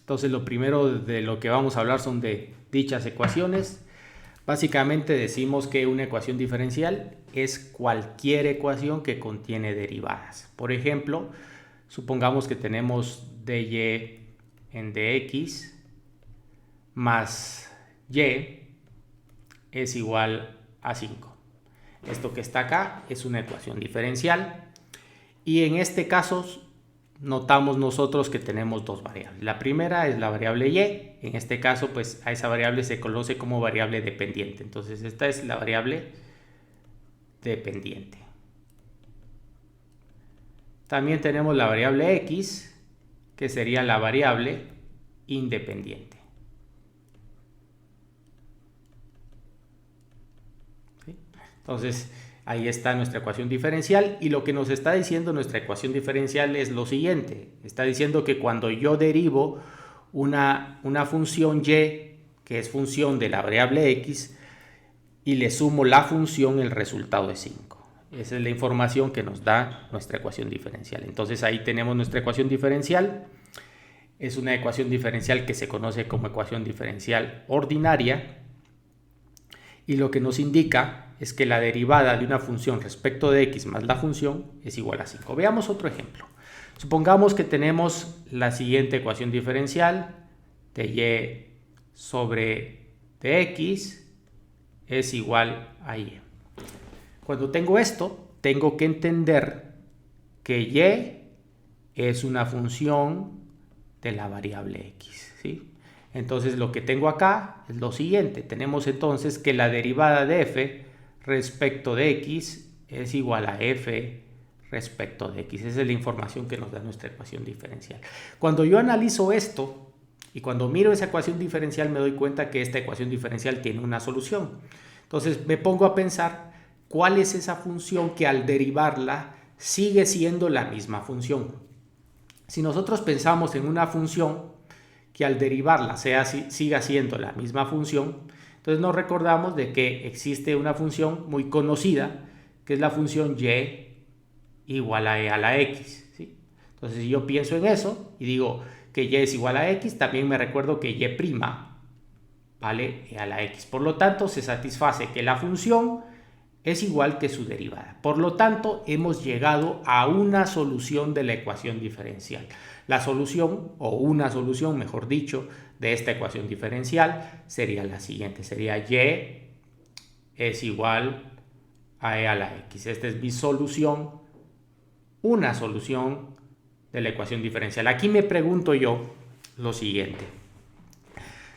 Entonces lo primero de lo que vamos a hablar son de dichas ecuaciones. Básicamente decimos que una ecuación diferencial es cualquier ecuación que contiene derivadas. Por ejemplo, supongamos que tenemos dy en dx más y es igual a 5. Esto que está acá es una ecuación diferencial y en este caso notamos nosotros que tenemos dos variables. La primera es la variable y, en este caso pues a esa variable se conoce como variable dependiente. Entonces esta es la variable dependiente. También tenemos la variable x, que sería la variable independiente. ¿Sí? Entonces ahí está nuestra ecuación diferencial y lo que nos está diciendo nuestra ecuación diferencial es lo siguiente. Está diciendo que cuando yo derivo una función y, que es función de la variable x, y le sumo la función, el resultado es 5. Esa es la información que nos da nuestra ecuación diferencial. Entonces ahí tenemos nuestra ecuación diferencial. Es una ecuación diferencial que se conoce como ecuación diferencial ordinaria. Y lo que nos indica es que la derivada de una función respecto de x más la función es igual a 5. Veamos otro ejemplo. Supongamos que tenemos la siguiente ecuación diferencial de y sobre dx es igual a y. Cuando tengo esto, tengo que entender que y es una función de la variable x, ¿sí? Entonces lo que tengo acá es lo siguiente. Tenemos entonces que la derivada de f respecto de x es igual a f respecto de x. Esa es la información que nos da nuestra ecuación diferencial. Cuando yo analizo esto y cuando miro esa ecuación diferencial me doy cuenta que esta ecuación diferencial tiene una solución. Entonces me pongo a pensar cuál es esa función que al derivarla sigue siendo la misma función. Si nosotros pensamos en una función que al derivarla siga siendo la misma función, entonces nos recordamos de que existe una función muy conocida que es la función y igual a e a la x, ¿sí? Entonces si yo pienso en eso y digo que y es igual a x, también me recuerdo que y' vale e a la x. Por lo tanto, se satisface que la función es igual que su derivada. Por lo tanto, hemos llegado a una solución de la ecuación diferencial. La solución, o una solución, mejor dicho, de esta ecuación diferencial sería la siguiente. Sería y es igual a e a la x. Esta es mi solución, una solución de la ecuación diferencial. Aquí me pregunto yo lo siguiente.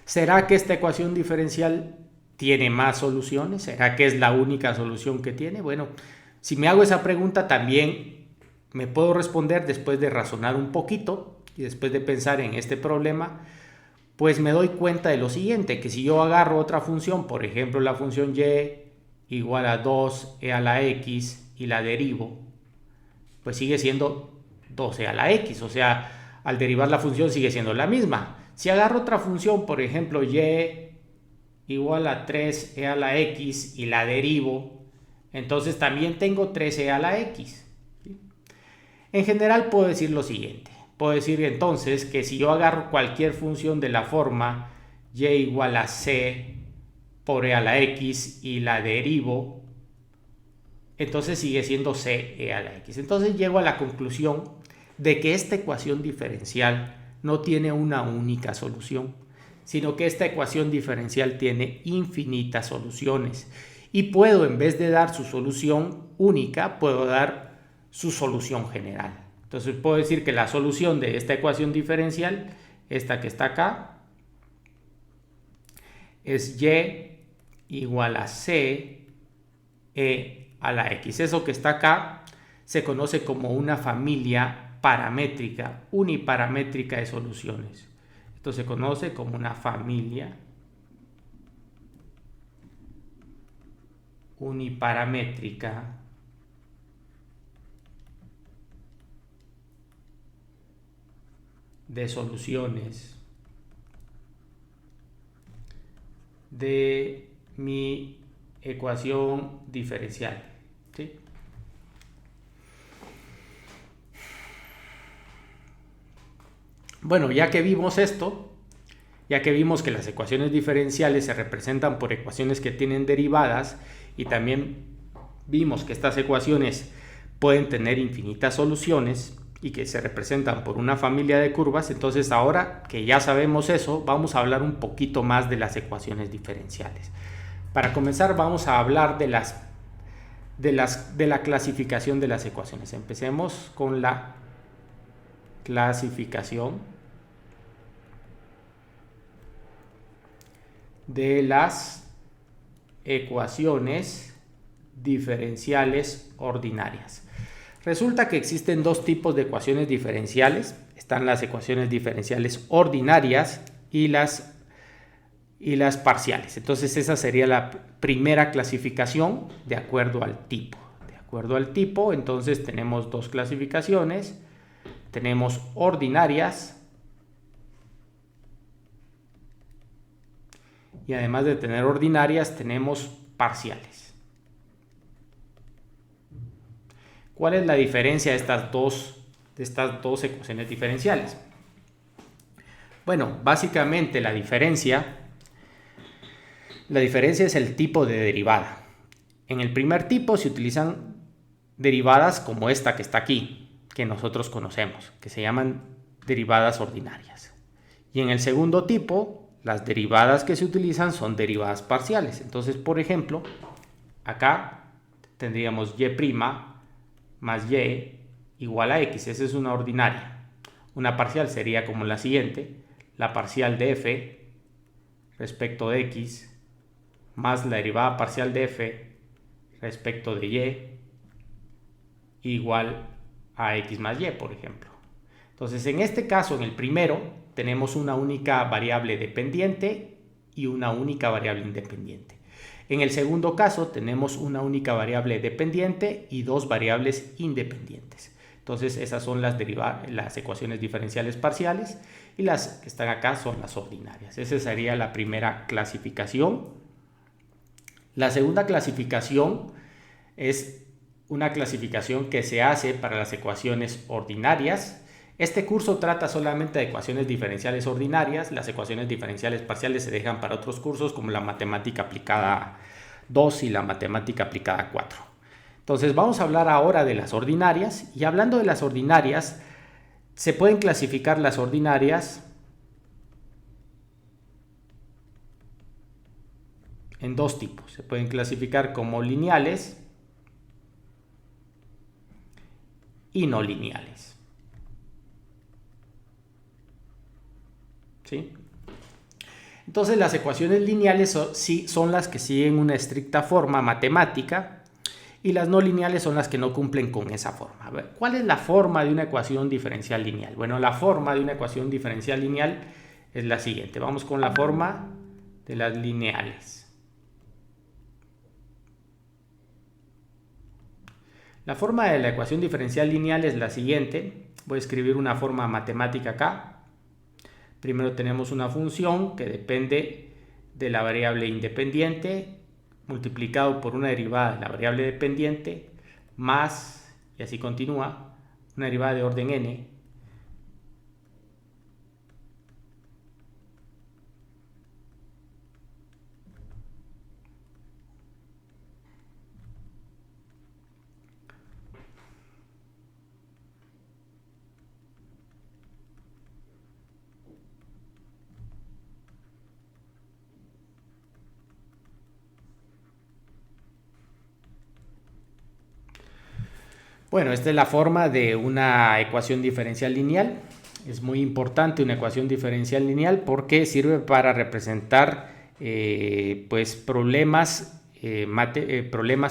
¿Será que esta ecuación diferencial tiene más soluciones? ¿Será que es la única solución que tiene? Bueno, si me hago esa pregunta también me puedo responder después de razonar un poquito y después de pensar en este problema, pues me doy cuenta de lo siguiente, que si yo agarro otra función, por ejemplo la función y igual a 2e a la x y la derivo, pues sigue siendo 2e a la x, o sea, al derivar la función sigue siendo la misma. Si agarro otra función, por ejemplo, y igual a 3e a la x y la derivo, entonces también tengo 3e a la x. ¿Sí? En general puedo decir lo siguiente. Puedo decir entonces que si yo agarro cualquier función de la forma y igual a c por e a la x y la derivo, entonces sigue siendo c e a la x. Entonces llego a la conclusión de que esta ecuación diferencial no tiene una única solución, sino que esta ecuación diferencial tiene infinitas soluciones. Y puedo, en vez de dar su solución única, puedo dar su solución general. Entonces puedo decir que la solución de esta ecuación diferencial, esta que está acá, es y igual a c e a la x. Eso que está acá se conoce como una familia paramétrica, uniparamétrica de soluciones. Esto se conoce como una familia uniparamétrica de soluciones de mi ecuación diferencial. ¿Sí? Bueno, ya que vimos esto, ya que vimos que las ecuaciones diferenciales se representan por ecuaciones que tienen derivadas y también vimos que estas ecuaciones pueden tener infinitas soluciones y que se representan por una familia de curvas, entonces ahora que ya sabemos eso, vamos a hablar un poquito más de las ecuaciones diferenciales. Para comenzar vamos a hablar de la clasificación de las ecuaciones. Empecemos con la clasificación de las ecuaciones diferenciales ordinarias. Resulta que existen dos tipos de ecuaciones diferenciales. Están las ecuaciones diferenciales ordinarias y las parciales. Entonces esa sería la primera clasificación de acuerdo al tipo. De acuerdo al tipo, entonces tenemos dos clasificaciones. Tenemos ordinarias y además de tener ordinarias tenemos parciales. ¿Cuál es la diferencia de estas dos ecuaciones diferenciales? Bueno, básicamente la diferencia es el tipo de derivada. En el primer tipo se utilizan derivadas como esta que está aquí, que nosotros conocemos, que se llaman derivadas ordinarias. Y en el segundo tipo, las derivadas que se utilizan son derivadas parciales. Entonces, por ejemplo, acá tendríamos y' más y igual a x. Esa es una ordinaria. Una parcial sería como la siguiente: la parcial de f respecto de x más la derivada parcial de f respecto de y igual a x más y, por ejemplo. Entonces, en este caso, en el primero, tenemos una única variable dependiente y una única variable independiente. En el segundo caso, tenemos una única variable dependiente y dos variables independientes. Entonces, esas son las ecuaciones diferenciales parciales, y las que están acá son las ordinarias. Esa sería la primera clasificación. La segunda clasificación es una clasificación que se hace para las ecuaciones ordinarias. Este curso trata solamente de ecuaciones diferenciales ordinarias. Las ecuaciones diferenciales parciales se dejan para otros cursos como la matemática aplicada 2 y la matemática aplicada 4. Entonces vamos a hablar ahora de las ordinarias, y hablando de las ordinarias, se pueden clasificar las ordinarias en dos tipos. Se pueden clasificar como lineales y no lineales. ¿Sí? Entonces las ecuaciones lineales son las que siguen una estricta forma matemática, y las no lineales son las que no cumplen con esa forma. A ver, ¿cuál es la forma de una ecuación diferencial lineal? Bueno, la forma de una ecuación diferencial lineal es la siguiente. Vamos con la forma de las lineales. La forma de la ecuación diferencial lineal es la siguiente. Voy a escribir una forma matemática acá. Primero tenemos una función que depende de la variable independiente multiplicado por una derivada de la variable dependiente más, y así continúa, una derivada de orden n Bueno, esta es la forma de una ecuación diferencial lineal. Es muy importante una ecuación diferencial lineal porque sirve para representar pues problemas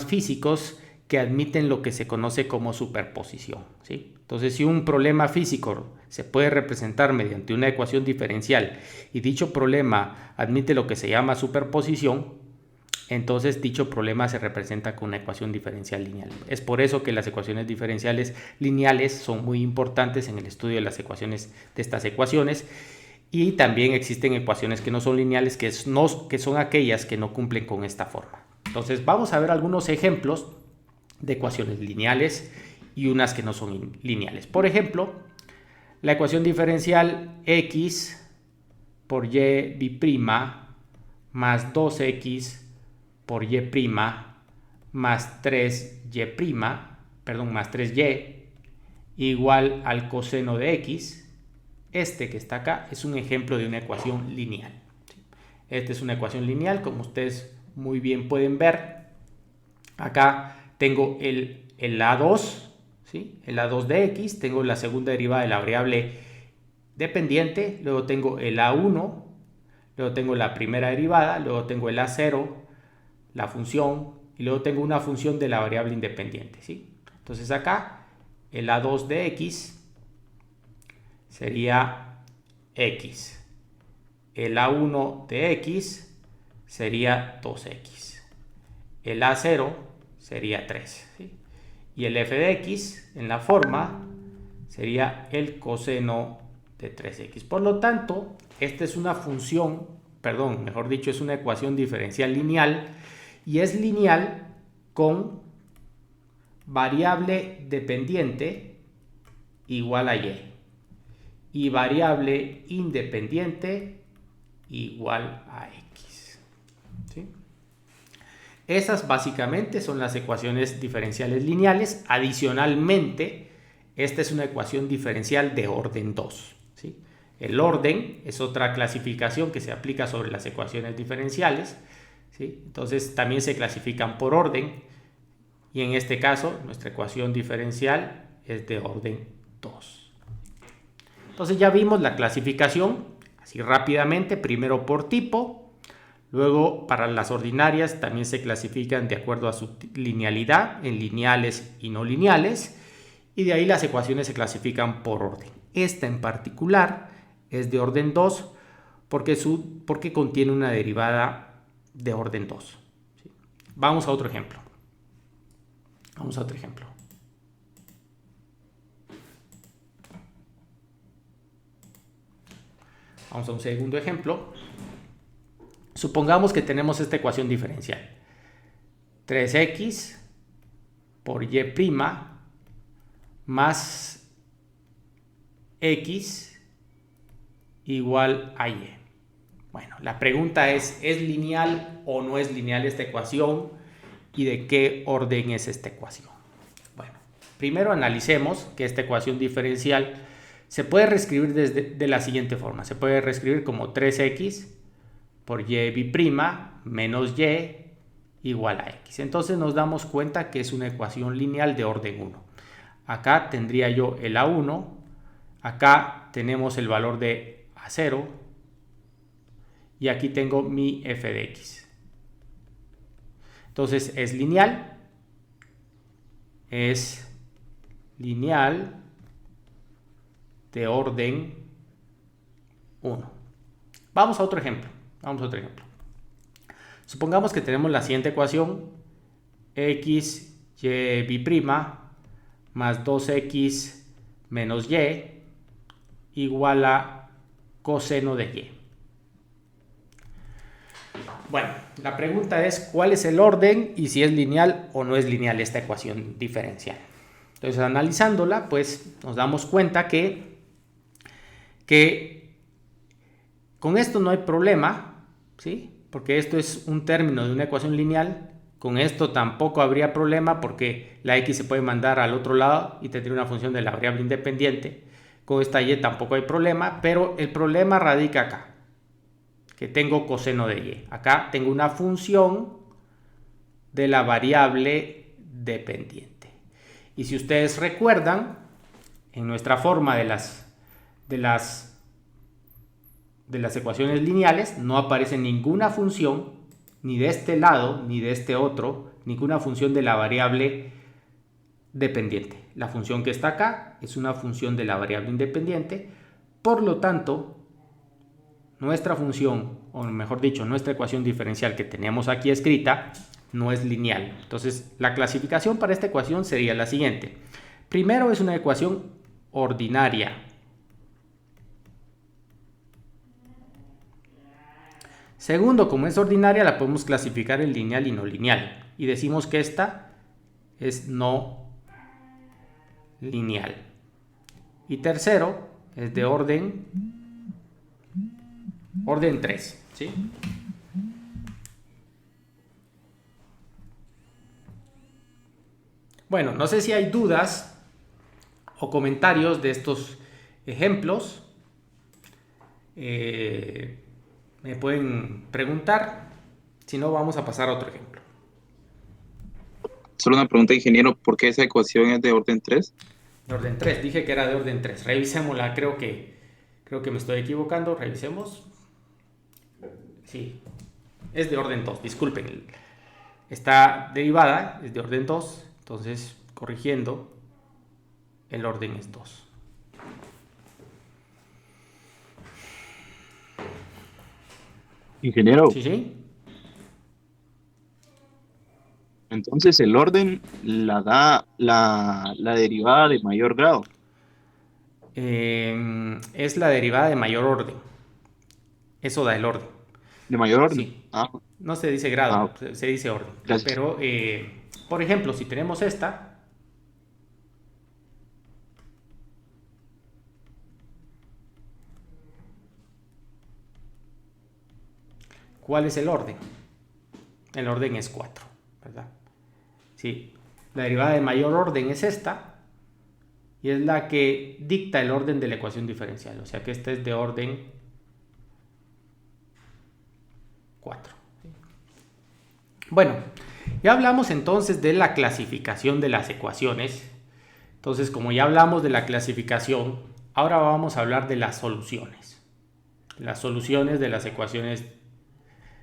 físicos que admiten lo que se conoce como superposición, ¿sí? Entonces, si un problema físico se puede representar mediante una ecuación diferencial y dicho problema admite lo que se llama superposición, entonces dicho problema se representa con una ecuación diferencial lineal. Es por eso que las ecuaciones diferenciales lineales son muy importantes en el estudio de las ecuaciones, de estas ecuaciones. Y también existen ecuaciones que no son lineales, que son aquellas que no cumplen con esta forma. Entonces vamos a ver algunos ejemplos de ecuaciones lineales y unas que no son lineales. Por ejemplo, la ecuación diferencial x por y b' más 2x por y' más 3y', más 3y igual al coseno de x. Este que está acá es un ejemplo de una ecuación lineal. Esta es una ecuación lineal, como ustedes muy bien pueden ver. Acá tengo el A2, ¿sí? El A2 de x, tengo la segunda derivada de la variable dependiente, luego tengo el A1, luego tengo la primera derivada, luego tengo el A0, la función, y luego tengo una función de la variable independiente, ¿sí? Entonces acá el A2 de x sería x, el A1 de x sería 2x, el A0 sería 3, ¿sí? Y el f de x en la forma sería el coseno de 3x. Por lo tanto, esta es una función, mejor dicho, es una ecuación diferencial lineal, y es lineal con variable dependiente igual a y variable independiente igual a x, ¿sí? Esas básicamente son las ecuaciones diferenciales lineales. Adicionalmente, esta es una ecuación diferencial de orden 2, ¿sí? El orden es otra clasificación que se aplica sobre las ecuaciones diferenciales, ¿sí? Entonces también se clasifican por orden, y en este caso nuestra ecuación diferencial es de orden 2. Entonces ya vimos la clasificación, así rápidamente, primero por tipo, luego para las ordinarias también se clasifican de acuerdo a su linealidad, en lineales y no lineales, y de ahí las ecuaciones se clasifican por orden. Esta en particular es de orden 2 porque contiene una derivada de orden 2. ¿Sí? Vamos a otro ejemplo. Vamos a un segundo ejemplo. Supongamos que tenemos esta ecuación diferencial. 3x por y' más x igual a y. Bueno, la pregunta ¿es lineal o no es lineal esta ecuación? ¿Y de qué orden es esta ecuación? Bueno, primero analicemos que esta ecuación diferencial se puede reescribir de la siguiente forma. Se puede reescribir como 3x por y' menos y igual a x. Entonces nos damos cuenta que es una ecuación lineal de orden 1. Acá tendría yo el A1, acá tenemos el valor de A0 y aquí tengo mi f de x. Entonces es lineal de orden 1. Vamos a otro ejemplo. Supongamos que tenemos la siguiente ecuación: x y' más 2x menos y igual a coseno de y. Bueno, la pregunta es ¿cuál es el orden y si es lineal o no es lineal esta ecuación diferencial? Entonces, analizándola, pues nos damos cuenta que con esto no hay problema, ¿sí? Porque esto es un término de una ecuación lineal. Con esto tampoco habría problema porque la x se puede mandar al otro lado y tendría una función de la variable independiente. Con esta y tampoco hay problema, pero el problema radica acá, que tengo coseno de y. Acá tengo una función de la variable dependiente. Y si ustedes recuerdan, en nuestra forma de las ecuaciones lineales no aparece ninguna función, ni de este lado ni de este otro, ninguna función de la variable dependiente. La función que está acá es una función de la variable independiente. Por lo tanto, nuestra función, o mejor dicho, nuestra ecuación diferencial que tenemos aquí escrita, no es lineal. Entonces, la clasificación para esta ecuación sería la siguiente. Primero, es una ecuación ordinaria. Segundo, como es ordinaria, la podemos clasificar en lineal y no lineal. Y decimos que esta es no lineal. Y tercero, es de orden 3, ¿sí? Bueno, no sé si hay dudas o comentarios de estos ejemplos. Me pueden preguntar. Si no, vamos a pasar a otro ejemplo. Solo una pregunta, ingeniero, ¿por qué esa ecuación es de orden 3? De orden 3, dije que era de orden 3. Revisémosla, creo que me estoy equivocando. Revisemos. Sí, es de orden 2, disculpen. Está derivada, es de orden 2, entonces corrigiendo, el orden es 2. Ingeniero, ¿Sí, sí? entonces el orden la da la derivada de mayor grado. Es la derivada de mayor orden. Eso da el orden. ¿De mayor orden? Sí. Ah, No se dice ah, grado, se dice orden. gracias. Pero, por ejemplo, si tenemos esta, ¿cuál es el orden? El orden es 4, ¿verdad? Sí. La derivada de mayor orden es esta y es la que dicta el orden de la ecuación diferencial. O sea que esta es de orden 4. Bueno, ya hablamos entonces de la clasificación de las ecuaciones. Entonces, como ya hablamos de la clasificación, ahora vamos a hablar de las soluciones. Las soluciones de las ecuaciones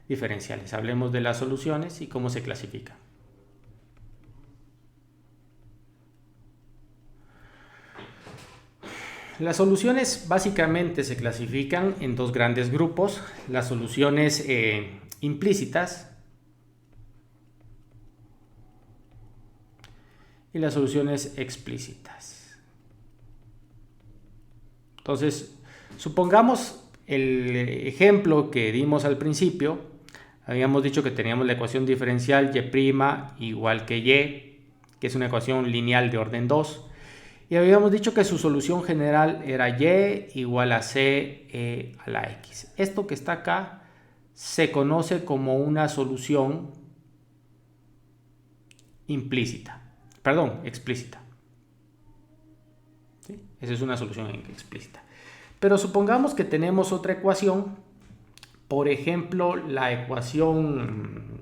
diferenciales. Hablemos de las soluciones y cómo se clasifican. Las soluciones básicamente se clasifican en dos grandes grupos. Las soluciones implícitas y las soluciones explícitas. Entonces, supongamos el ejemplo que dimos al principio. Habíamos dicho que teníamos la ecuación diferencial y' igual que y, que es una ecuación lineal de orden 2. Y habíamos dicho que su solución general era y igual a c a la x. Esto que está acá se conoce como una solución explícita. ¿Sí? Esa es una solución explícita. Pero supongamos que tenemos otra ecuación, por ejemplo, la ecuación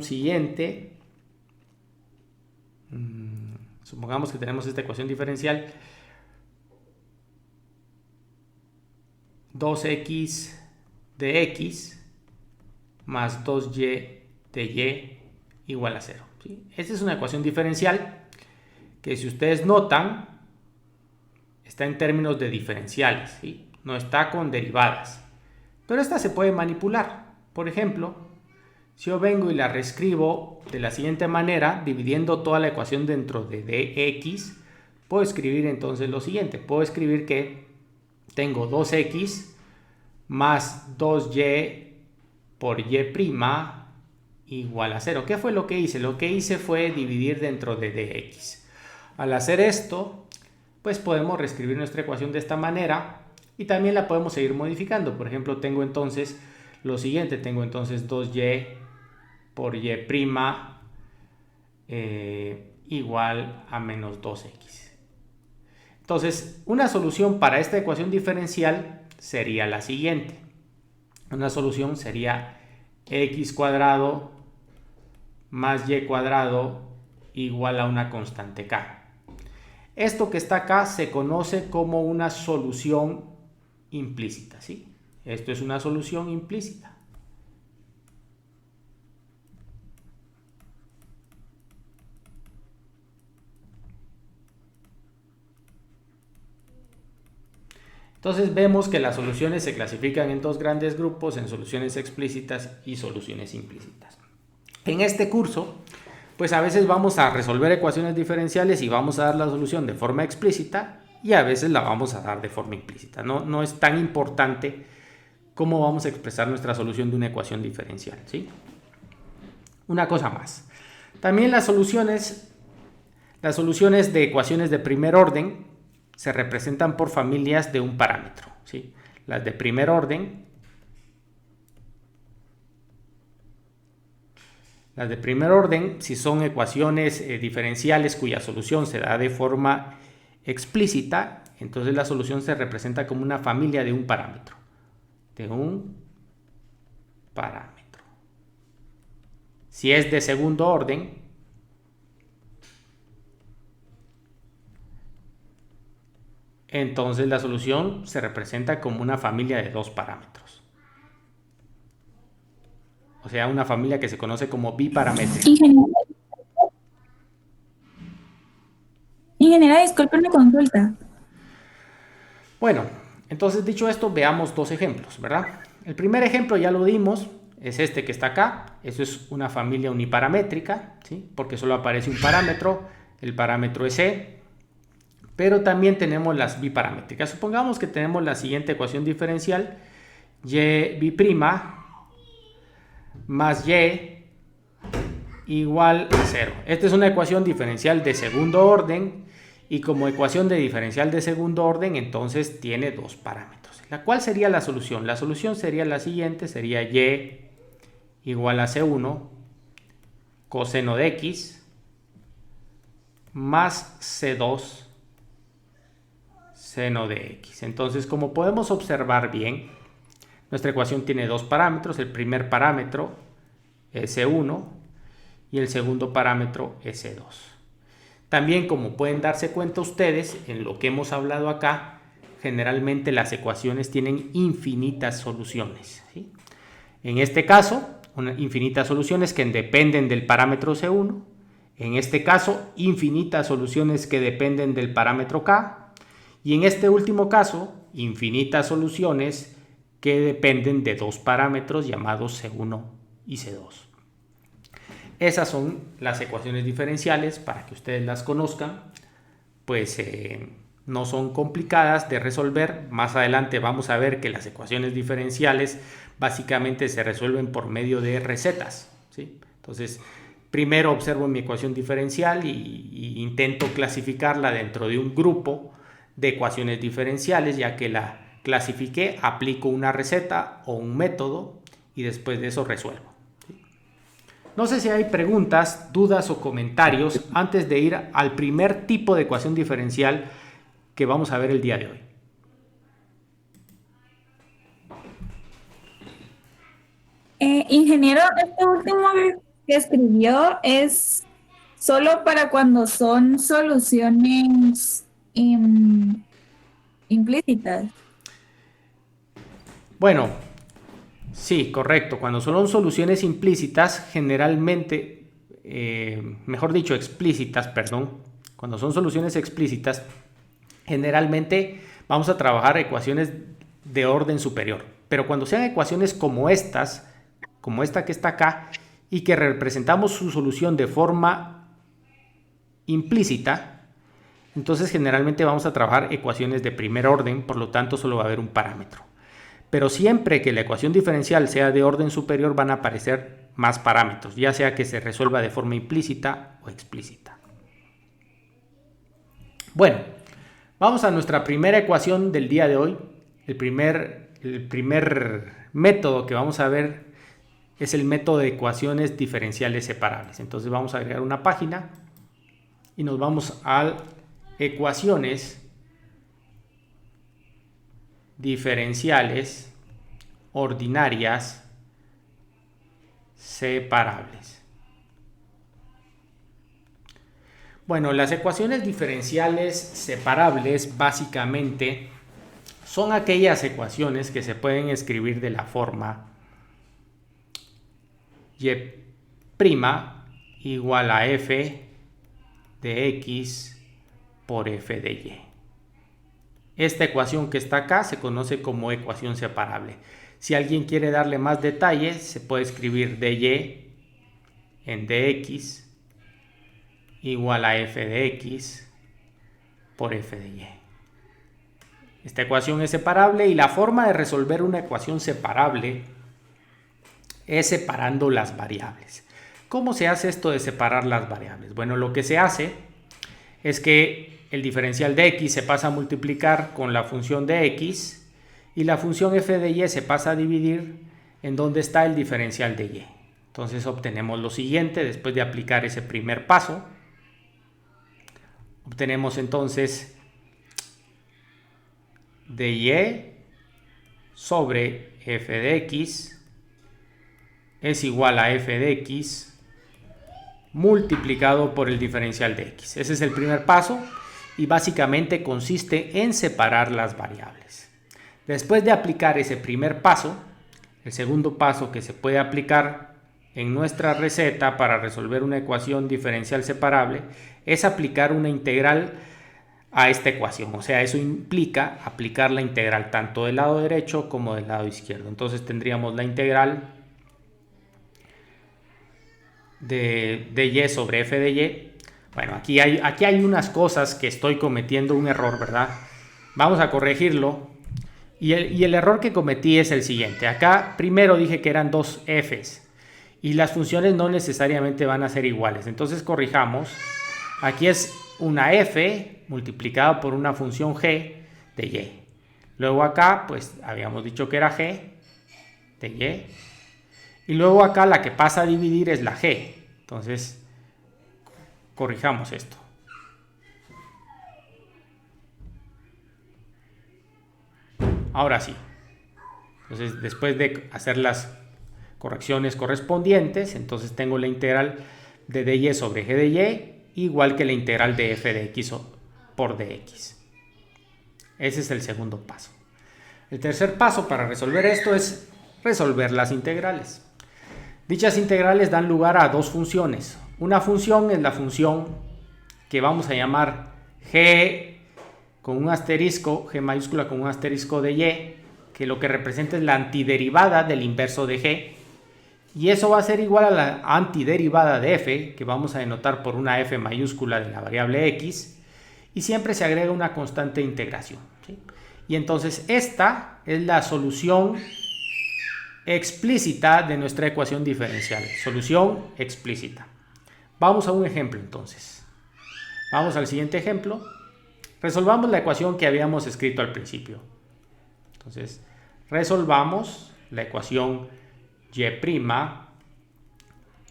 siguiente. Supongamos que tenemos esta ecuación diferencial 2x de x más 2y de y igual a 0. ¿Sí? Esta es una ecuación diferencial que, si ustedes notan, está en términos de diferenciales, ¿sí? No está con derivadas. Pero esta se puede manipular. Por ejemplo, si yo vengo y la reescribo de la siguiente manera, dividiendo toda la ecuación dentro de dx, puedo escribir entonces lo siguiente. Puedo escribir que tengo 2x más 2y por y' igual a 0. ¿Qué fue lo que hice? Lo que hice fue dividir dentro de dx. Al hacer esto, pues podemos reescribir nuestra ecuación de esta manera y también la podemos seguir modificando. Por ejemplo, tengo entonces lo siguiente. Tengo entonces 2y por y' igual a menos 2x. Entonces, una solución para esta ecuación diferencial sería la siguiente. Una solución sería x cuadrado más y cuadrado igual a una constante k. Esto que está acá se conoce como una solución implícita, ¿sí? Esto es una solución implícita. Entonces vemos que las soluciones se clasifican en dos grandes grupos, en soluciones explícitas y soluciones implícitas. En este curso, pues a veces vamos a resolver ecuaciones diferenciales y vamos a dar la solución de forma explícita y a veces la vamos a dar de forma implícita. No es tan importante cómo vamos a expresar nuestra solución de una ecuación diferencial, ¿sí? Una cosa más. También las soluciones de ecuaciones de primer orden se representan por familias de un parámetro, ¿sí? Las de primer orden, si son ecuaciones diferenciales cuya solución se da de forma explícita, entonces la solución se representa como una familia de un parámetro. Si es de segundo orden, entonces la solución se representa como una familia de dos parámetros. O sea, una familia que se conoce como biparamétrica. Ingeniera, disculpe una consulta. Bueno, entonces dicho esto, veamos dos ejemplos, ¿verdad? El primer ejemplo ya lo dimos, es este que está acá. Eso es una familia uniparamétrica, ¿sí? Porque solo aparece un parámetro, el parámetro es E. Pero también tenemos las biparamétricas. Supongamos que tenemos la siguiente ecuación diferencial, y' más y igual a 0. Esta es una ecuación diferencial de segundo orden, y como ecuación de diferencial de segundo orden, entonces tiene dos parámetros. ¿Cuál sería la solución? La solución sería la siguiente, sería y igual a C1 coseno de x más C2 seno de x. Entonces, como podemos observar bien, nuestra ecuación tiene dos parámetros. El primer parámetro es C1 y el segundo parámetro es C2. También, como pueden darse cuenta ustedes, en lo que hemos hablado acá, generalmente las ecuaciones tienen infinitas soluciones, ¿sí? En este caso, infinitas soluciones que dependen del parámetro C1. En este caso, infinitas soluciones que dependen del parámetro K. Y en este último caso, infinitas soluciones que dependen de dos parámetros llamados C1 y C2. Esas son las ecuaciones diferenciales, para que ustedes las conozcan. Pues no son complicadas de resolver. Más adelante vamos a ver que las ecuaciones diferenciales básicamente se resuelven por medio de recetas, ¿sí? Entonces, primero observo mi ecuación diferencial y intento clasificarla dentro de un grupo de ecuaciones diferenciales. Ya que la clasifiqué, aplico una receta o un método y después de eso resuelvo. No sé si hay preguntas, dudas o comentarios antes de ir al primer tipo de ecuación diferencial que vamos a ver el día de hoy. Ingeniero, este último que escribió es solo para cuando son soluciones implícitas. Bueno, sí, correcto. Cuando son soluciones implícitas, generalmente, mejor dicho, explícitas, perdón. Cuando son soluciones explícitas, generalmente vamos a trabajar ecuaciones de orden superior. Pero cuando sean ecuaciones como estas, como esta que está acá, y que representamos su solución de forma implícita, entonces generalmente vamos a trabajar ecuaciones de primer orden, por lo tanto solo va a haber un parámetro. Pero siempre que la ecuación diferencial sea de orden superior, van a aparecer más parámetros, ya sea que se resuelva de forma implícita o explícita. Bueno, vamos a nuestra primera ecuación del día de hoy. El primer método que vamos a ver es el método de ecuaciones diferenciales separables. Entonces vamos a agregar una página y nos vamos a ecuaciones diferenciales ordinarias separables. Bueno, las ecuaciones diferenciales separables básicamente son aquellas ecuaciones que se pueden escribir de la forma y' igual a f de x por f de y. Esta ecuación que está acá se conoce como ecuación separable. Si alguien quiere darle más detalles, se puede escribir dy en dx igual a f de x por f de y. Esta ecuación es separable y la forma de resolver una ecuación separable es separando las variables. ¿Cómo se hace esto de separar las variables? Bueno, lo que se hace es que el diferencial de x se pasa a multiplicar con la función de x y la función f de y se pasa a dividir en donde está el diferencial de y. Entonces obtenemos lo siguiente después de aplicar ese primer paso. Obtenemos entonces de y sobre f de x es igual a f de x multiplicado por el diferencial de x. Ese es el primer paso y básicamente consiste en separar las variables. Después de aplicar ese primer paso, el segundo paso que se puede aplicar en nuestra receta para resolver una ecuación diferencial separable es aplicar una integral a esta ecuación. O sea, eso implica aplicar la integral tanto del lado derecho como del lado izquierdo. Entonces tendríamos la integral de y sobre f de y. Bueno, aquí hay unas cosas que estoy cometiendo un error, ¿verdad? Vamos a corregirlo. Y el error que cometí es el siguiente. Acá primero dije que eran dos f's y las funciones no necesariamente van a ser iguales. Entonces corrijamos. Aquí es una f multiplicada por una función g de y. Luego acá, pues habíamos dicho que era g de y. Y luego acá la que pasa a dividir es la g. Entonces, corrijamos esto. Ahora sí. Entonces, después de hacer las correcciones correspondientes, entonces tengo la integral de dy sobre g de y, igual que la integral de f de x por dx. Ese es el segundo paso. El tercer paso para resolver esto es resolver las integrales. Dichas integrales dan lugar a dos funciones. Una función es la función que vamos a llamar g con un asterisco, g mayúscula con un asterisco de y, que lo que representa es la antiderivada del inverso de g, y eso va a ser igual a la antiderivada de f, que vamos a denotar por una f mayúscula de la variable x, y siempre se agrega una constante de integración, ¿sí? Y entonces esta es la solución explícita de nuestra ecuación diferencial. Solución explícita. Vamos a un ejemplo entonces. Vamos al siguiente ejemplo. Resolvamos la ecuación que habíamos escrito al principio. Entonces, resolvamos la ecuación y'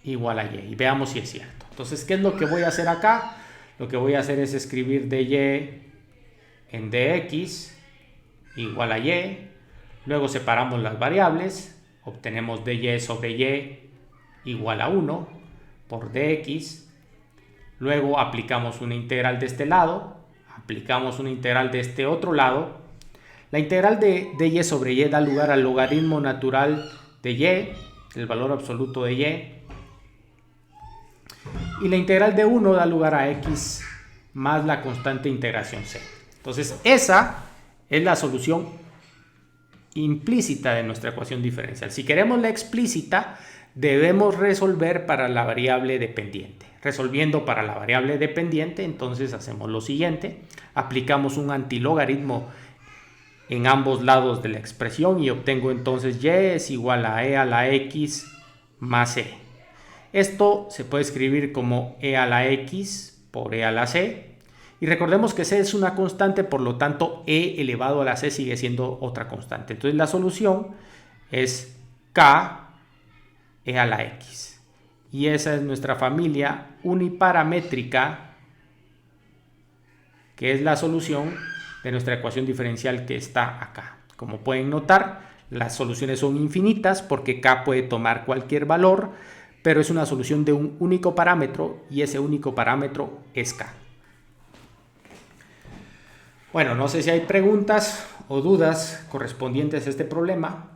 igual a y. Y veamos si es cierto. Entonces, ¿qué es lo que voy a hacer acá? Lo que voy a hacer es escribir dy en dx igual a y. Luego separamos las variables. Obtenemos dy sobre y igual a 1 por dx. Luego aplicamos una integral de este lado. Aplicamos una integral de este otro lado. La integral de y sobre y da lugar al logaritmo natural de y, el valor absoluto de y. Y la integral de 1 da lugar a x más la constante de integración c. Entonces esa es la solución implícita de nuestra ecuación diferencial. Si queremos la explícita, debemos resolver para la variable dependiente. Resolviendo para la variable dependiente, entonces hacemos lo siguiente. Aplicamos un antilogaritmo en ambos lados de la expresión y obtengo entonces y es igual a e a la x más e. Esto se puede escribir como e a la x por e a la c. Y recordemos que c es una constante, por lo tanto e elevado a la c sigue siendo otra constante. Entonces la solución es k e a la x. Y esa es nuestra familia uniparamétrica, que es la solución de nuestra ecuación diferencial que está acá. Como pueden notar, las soluciones son infinitas porque k puede tomar cualquier valor, pero es una solución de un único parámetro y ese único parámetro es k. Bueno, no sé si hay preguntas o dudas correspondientes a este problema.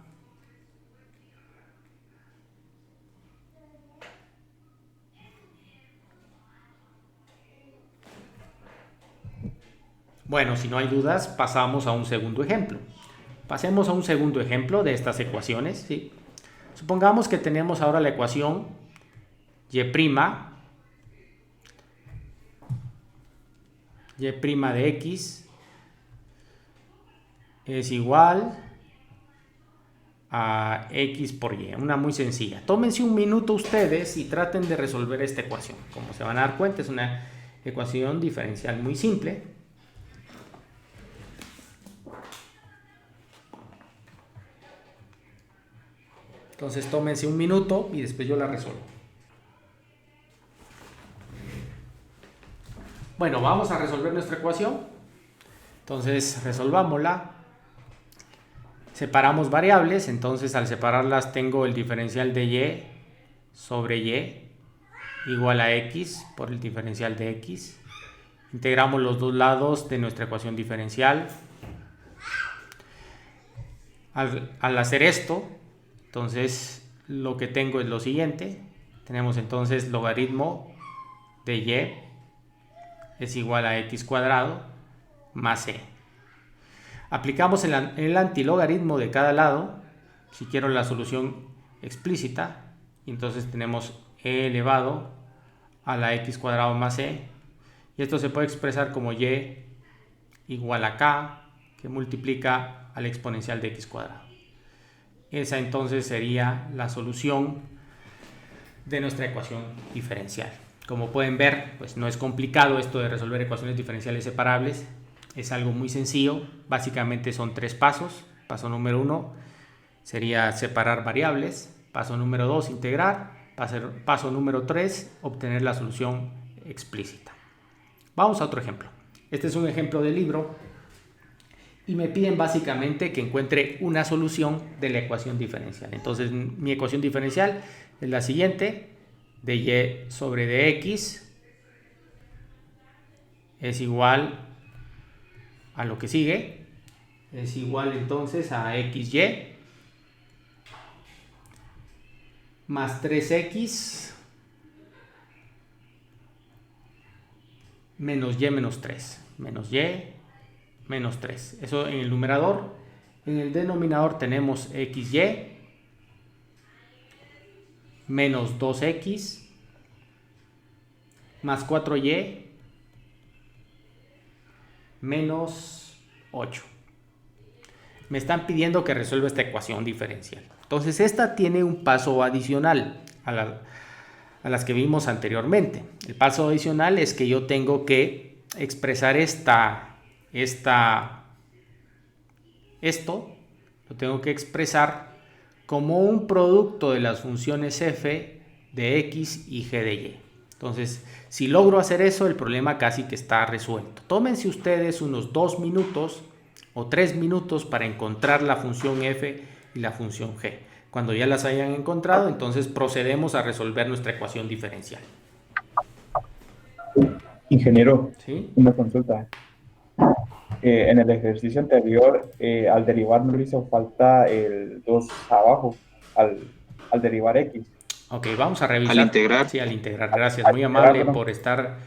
Bueno, si no hay dudas, pasamos a un segundo ejemplo. Pasemos a un segundo ejemplo de estas ecuaciones, ¿sí? Supongamos que tenemos ahora la ecuación y' de x es igual a x por y, una muy sencilla. Tómense un minuto ustedes y traten de resolver esta ecuación. Como se van a dar cuenta, es una ecuación diferencial muy simple. Entonces tómense un minuto y después yo la resuelvo. Bueno, vamos a resolver nuestra ecuación. Entonces resolvámosla. Separamos variables, entonces al separarlas tengo el diferencial de y sobre y igual a x por el diferencial de x. Integramos los dos lados de nuestra ecuación diferencial. Al hacer esto, entonces lo que tengo es lo siguiente. Tenemos entonces logaritmo de y es igual a x cuadrado más c. Aplicamos el antilogaritmo de cada lado, si quiero la solución explícita, y entonces tenemos e elevado a la x cuadrado más c, y esto se puede expresar como y igual a k, que multiplica al exponencial de x cuadrado. Esa entonces sería la solución de nuestra ecuación diferencial. Como pueden ver, pues no es complicado esto de resolver ecuaciones diferenciales separables. Es algo muy sencillo, básicamente son 3 pasos. Paso número 1 sería separar variables, paso número 2 integrar, paso número 3 obtener la solución explícita. Vamos a otro ejemplo. Este es un ejemplo de libro y me piden básicamente que encuentre una solución de la ecuación diferencial. Entonces mi ecuación diferencial es la siguiente: de y sobre dx es igual a lo que sigue, es igual entonces a xy más 3x menos y menos 3, menos y menos 3. Eso en el numerador. En el denominador tenemos xy menos 2x más 4y menos 8. Me están pidiendo que resuelva esta ecuación diferencial. Entonces esta tiene un paso adicional a las que vimos anteriormente. El paso adicional es que yo tengo que expresar esto lo tengo que expresar como un producto de las funciones f de x y g de y. Entonces, si logro hacer eso, el problema casi que está resuelto. Tómense ustedes unos 2 minutos o 3 minutos para encontrar la función f y la función g. Cuando ya las hayan encontrado, entonces procedemos a resolver nuestra ecuación diferencial. Ingeniero, ¿Sí? una consulta. En el ejercicio anterior, al derivar no le hizo falta el 2 abajo, al derivar x. Ok, vamos a revisar. Al integrar. Sí, al integrar. Gracias, muy amable por estar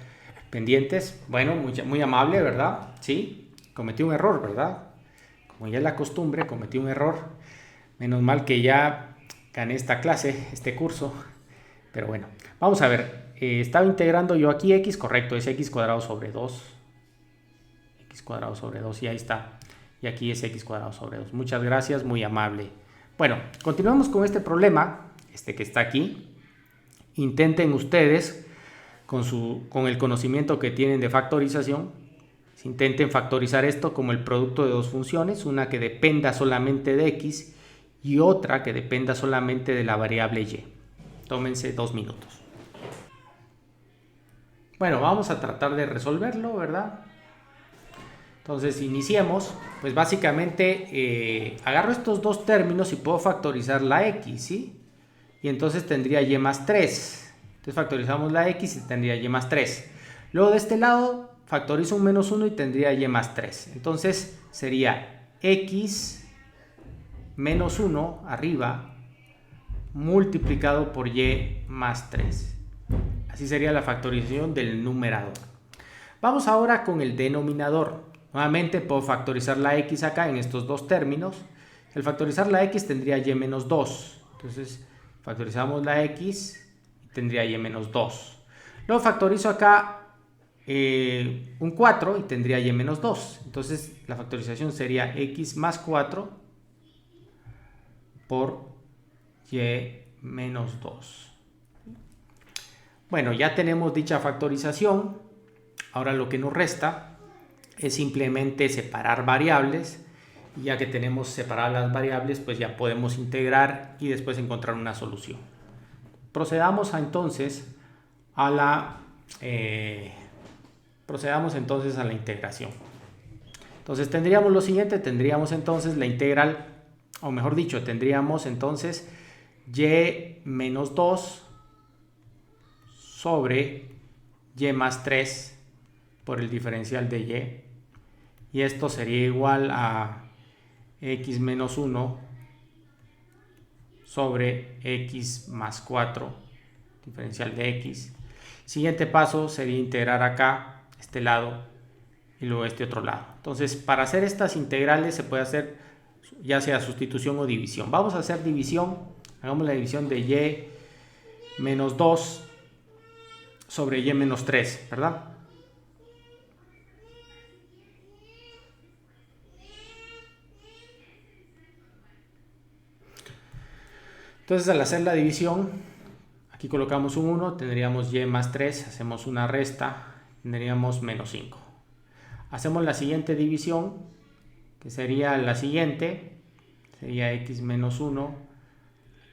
pendientes. Bueno, muy amable, ¿verdad? Sí, cometí un error, ¿verdad? Como ya es la costumbre, cometí un error. Menos mal que ya gané esta clase, este curso. Pero bueno, vamos a ver. Estaba integrando yo aquí x, correcto, es x cuadrado sobre 2. X cuadrado sobre 2, y ahí está. Y aquí es x cuadrado sobre 2. Muchas gracias, muy amable. Bueno, continuamos con este problema, que está aquí. Intenten ustedes, con el conocimiento que tienen de factorización, intenten factorizar esto como el producto de dos funciones, una que dependa solamente de x y otra que dependa solamente de la variable y. Tómense 2 minutos. Bueno, vamos a tratar de resolverlo, ¿verdad? Entonces iniciemos. Pues básicamente agarro estos dos términos y puedo factorizar la x, ¿sí? Y entonces tendría y más 3. Entonces factorizamos la x y tendría y más 3. Luego de este lado factorizo un menos 1 y tendría y más 3. Entonces sería x menos 1 arriba multiplicado por y más 3. Así sería la factorización del numerador. Vamos ahora con el denominador. Nuevamente puedo factorizar la x acá en estos dos términos. Al factorizar la x tendría y menos 2. Entonces factorizamos la x y tendría y menos 2. Luego factorizo acá un 4 y tendría y menos 2. Entonces la factorización sería x más 4 por y menos 2. Bueno, ya tenemos dicha factorización. Ahora lo que nos resta es simplemente separar variables. Y ya que tenemos separadas las variables, pues ya podemos integrar y después encontrar una solución. Procedamos entonces a la integración. Entonces tendríamos lo siguiente, tendríamos entonces la integral, o mejor dicho, tendríamos entonces y menos 2 sobre y más 3 por el diferencial de y. Y esto sería igual a x menos 1 sobre x más 4, diferencial de x. Siguiente paso sería integrar acá, este lado, y luego este otro lado. Entonces, para hacer estas integrales se puede hacer ya sea sustitución o división. Vamos a hacer división. Hagamos la división de y menos 2 sobre y menos 3, ¿verdad? Entonces, al hacer la división, aquí colocamos un 1, tendríamos y más 3, hacemos una resta, tendríamos menos 5. Hacemos la siguiente división, que sería la siguiente, sería x menos 1,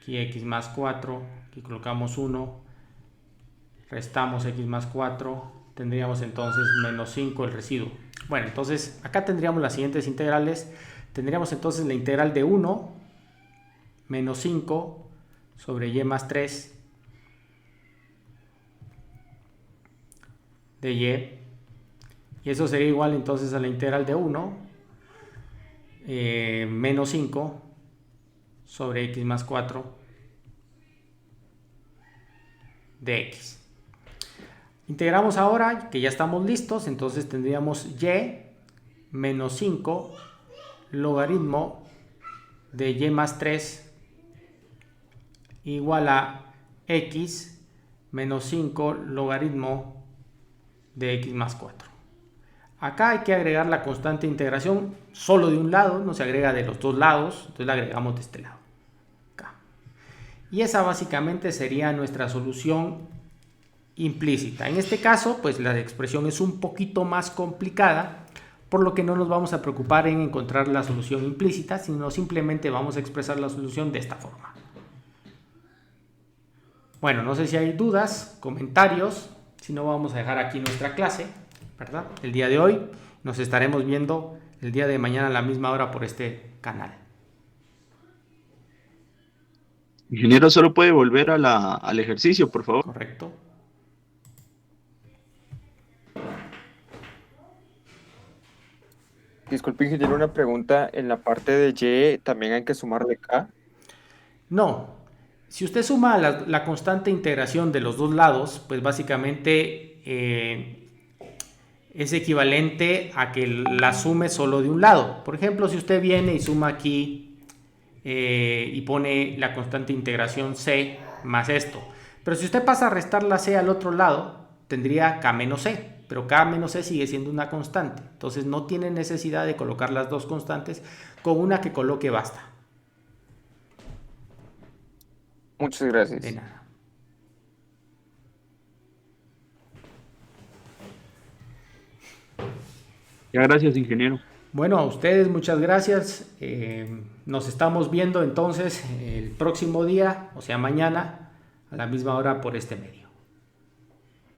aquí x más 4, aquí colocamos 1, restamos x más 4, tendríamos entonces menos 5 el residuo. Bueno, entonces acá tendríamos las siguientes integrales, tendríamos entonces la integral de 1 menos 5 sobre y más 3 de y. Y eso sería igual entonces a la integral de 1 menos 5 sobre x más 4 de x. Integramos ahora, que ya estamos listos, entonces tendríamos y menos 5 logaritmo de y más 3 igual a x menos 5 logaritmo de x más 4. Acá hay que agregar la constante de integración solo de un lado, no se agrega de los dos lados, entonces la agregamos de este lado. Acá. Y esa básicamente sería nuestra solución implícita. En este caso, pues la expresión es un poquito más complicada, por lo que no nos vamos a preocupar en encontrar la solución implícita, sino simplemente vamos a expresar la solución de esta forma. Bueno, no sé si hay dudas, comentarios, si no vamos a dejar aquí nuestra clase, ¿verdad? El día de hoy nos estaremos viendo el día de mañana a la misma hora por este canal. Ingeniero, solo puede volver al ejercicio, por favor. Correcto. Disculpe, ingeniero, una pregunta. En la parte de Y también hay que sumarle K. No, si usted suma la constante de integración de los dos lados, pues básicamente es equivalente a que la sume solo de un lado. Por ejemplo, si usted viene y suma aquí y pone la constante de integración C más esto. Pero si usted pasa a restar la C al otro lado, tendría K menos C. Pero K menos C sigue siendo una constante. Entonces no tiene necesidad de colocar las dos constantes. Con una que coloque basta. Muchas gracias. De nada. Ya, gracias, ingeniero. Bueno, a ustedes muchas gracias. Nos estamos viendo entonces el próximo día, o sea mañana, a la misma hora por este medio.